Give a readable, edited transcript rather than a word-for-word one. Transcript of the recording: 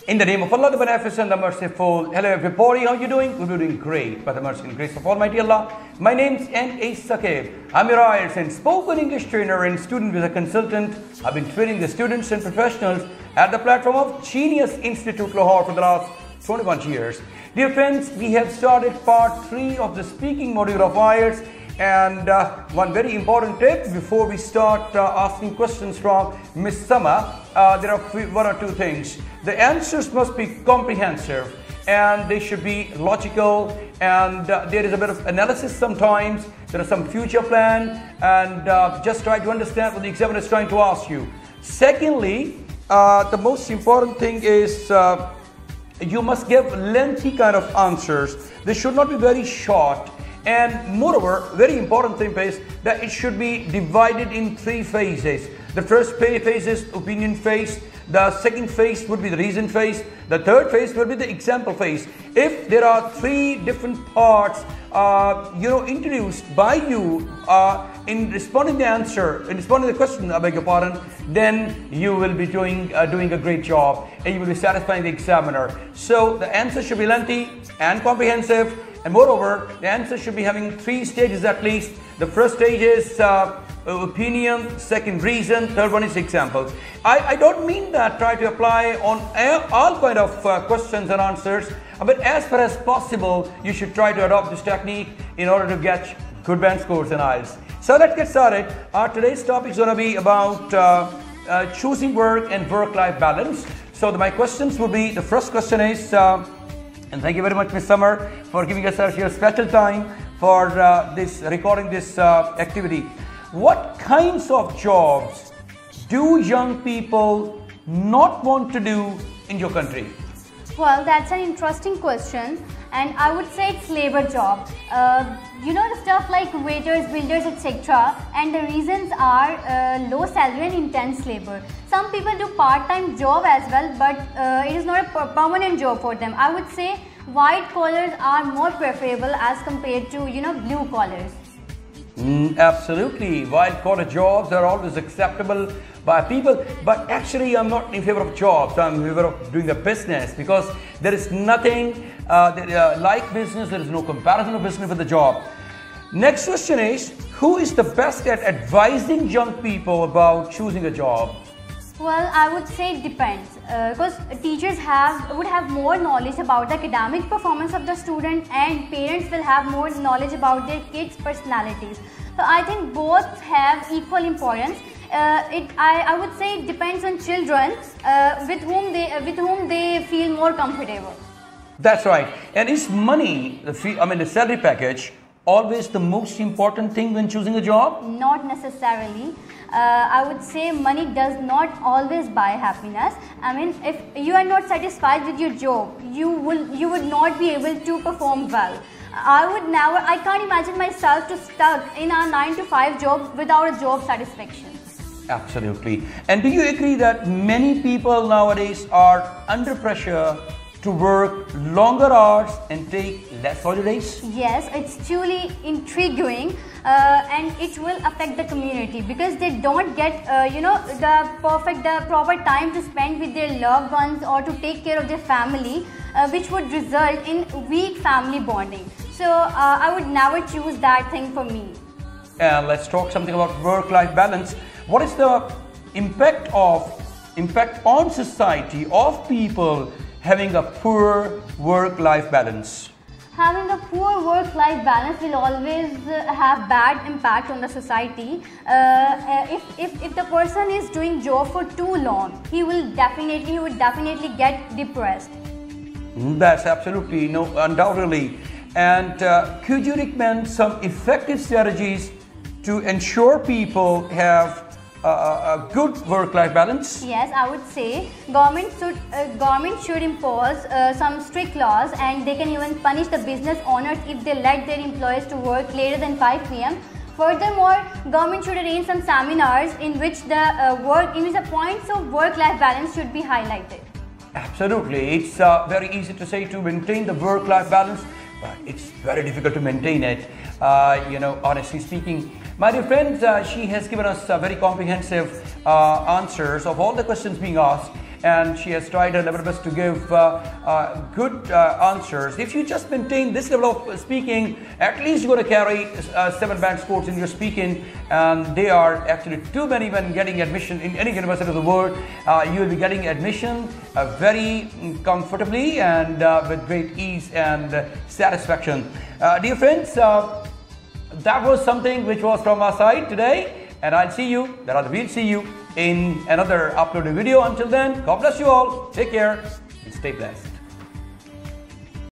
In the name of Allah, the Beneficent, the Merciful. Hello everybody, how are you doing? We're doing great by the mercy and grace of Almighty Allah. My name's NA Saqib. I'm your IELTS and spoken English trainer and student visa consultant. I've been training the students and professionals at the platform of Genius Institute Lahore for the last 21 years. Dear friends, we have started part 3 of the speaking module of IELTS. And one very important tip before we start asking questions from Miss Samra, there are one or two things. The answers must be comprehensive and they should be logical, and there is a bit of analysis sometimes. There are some future plan, and just try to understand what the examiner is trying to ask you. Secondly, the most important thing is you must give lengthy kind of answers. They should not be very short. And moreover, very important thing is that it should be divided in 3 phases. The first phase is opinion phase. The second phase would be the reason phase. The third phase will be the example phase. If there are 3 different parts, introduced by you in responding the question, I beg your pardon, then you will be doing a great job and you will be satisfying the examiner. So the answer should be lengthy and comprehensive. And moreover, the answer should be having 3 stages at least. The first stage is opinion, second reason, third one is example. I don't mean that try to apply on all kind of questions and answers, but as far as possible, you should try to adopt this technique in order to get good band scores in IELTS. So let's get started. Today's topic is going to be about choosing work and work-life balance. So my questions will be, the first question is, and thank you very much, Ms. Samra, for giving us your special time for recording this activity. What kinds of jobs do young people not want to do in your country? Well, that's an interesting question, and I would say it's labor job. The stuff like waiters, builders, etc. And the reasons are low salary and intense labor. Some people do part-time job as well, but it is not a permanent job for them. I would say white collars are more preferable as compared to blue collars. Absolutely, white collar jobs are always acceptable by people, but actually I'm not in favor of jobs. I'm in favor of doing a business, because there is nothing like business. There is no comparison of business with the job. Next question is, who is the best at advising young people about choosing a job? Well, I would say it depends, because teachers would have more knowledge about the academic performance of the student, and parents will have more knowledge about their kids' personalities. So I think both have equal importance. I would say it depends on children with whom they feel more comfortable. That's right. And is money, the salary package, always the most important thing when choosing a job? Not necessarily. I would say money does not always buy happiness. If you are not satisfied with your job, you would not be able to perform well. I can't imagine myself to stuck in a 9-to-5 job without a job satisfaction. Absolutely. And do you agree that many people nowadays are under pressure to work longer hours and take less holidays? Yes, it's truly intriguing, and it will affect the community, because they don't get the proper time to spend with their loved ones or to take care of their family, which would result in weak family bonding. So I would never choose that thing for me. And let's talk something about work-life balance. What is the impact on society of people having a poor work-life balance? Having a poor work-life balance will always have bad impact on the society. If the person is doing job for too long, he would definitely get depressed. That's absolutely, undoubtedly. And could you recommend some effective strategies to ensure people have a good work-life balance? Yes, I would say government should impose some strict laws, and they can even punish the business owners if they let their employees to work later than 5 p.m. Furthermore, government should arrange some seminars in which the points of work-life balance should be highlighted. Absolutely, it's very easy to say to maintain the work-life balance, but it's very difficult to maintain it. Honestly speaking. My dear friends, she has given us very comprehensive answers of all the questions being asked, and she has tried her level best to give good answers. If you just maintain this level of speaking, at least you're going to carry 7 band scores in your speaking, and they are actually too many when getting admission in any university of the world. You will be getting admission very comfortably and with great ease and satisfaction. Dear friends, that was something which was from our side today, and I'll see you, we'll see you in another uploaded video. Until then, God bless you all, take care, and stay blessed.